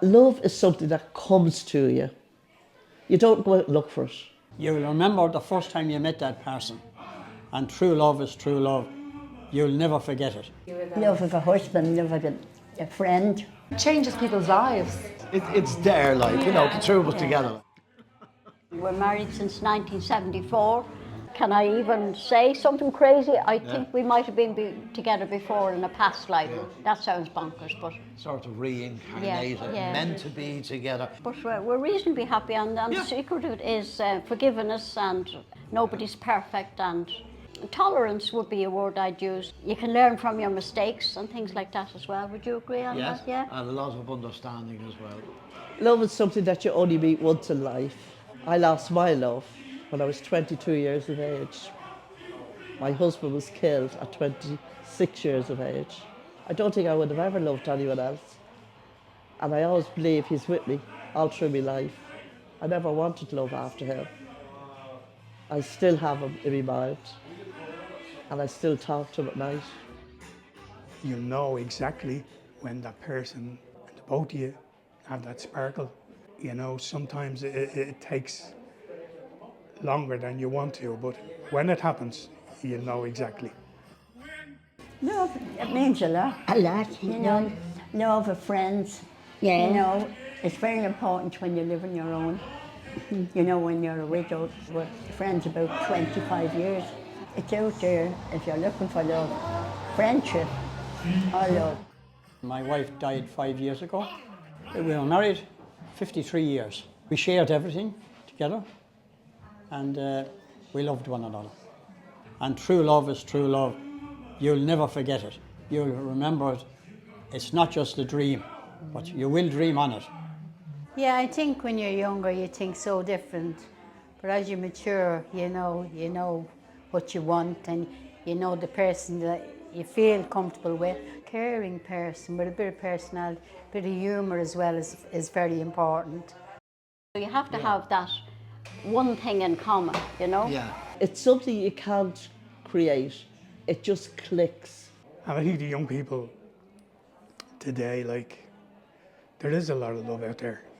Love is something that comes to you. You don't go out and look for it. You'll remember the first time you met that person, and true love is true love. You'll never forget it. Love of a husband, love of a friend. It changes people's lives. It's there, like, you know, the two of us together. We're married since 1974. Can I even say something crazy? I think we might have been together before in a past life. That sounds bonkers, but... Sort of reincarnated, meant to be together. But we're reasonably happy, and the secret of it is forgiveness, and nobody's perfect, and tolerance would be a word I'd use. You can learn from your mistakes and things like that as well. Would you agree on that? Yeah. And a lot of understanding as well. Love is something that you only meet once in life. I lost my love when I was 22 years of age. My husband was killed at 26 years of age. I don't think I would have ever loved anyone else. And I always believe he's with me all through my life. I never wanted love after him. I still have him in my mind. And I still talk to him at night. You know exactly when that person, and both of you, have that sparkle. You know, sometimes it takes longer than you want to, but when it happens, you know exactly. Love, it means a lot. A lot, You know, love of friends. Yeah. You know, it's very important when you live on your own. You know, when you're a widow, we're friends about 25 years. It's out there if you're looking for love. Friendship or love. My wife died 5 years ago. We were married 53 years. We shared everything together, and we loved one another. And true love is true love. You'll never forget it. You'll remember it. It's not just a dream, but you will dream on it. Yeah, I think when you're younger you think so different, but as you mature, you know what you want, and you know the person that you feel comfortable with. Caring person with a bit of personality, a bit of humour as well is very important. So you have to have that one thing in common, you know? Yeah. It's something you can't create. It just clicks. And I think the young people today, like, there is a lot of love out there.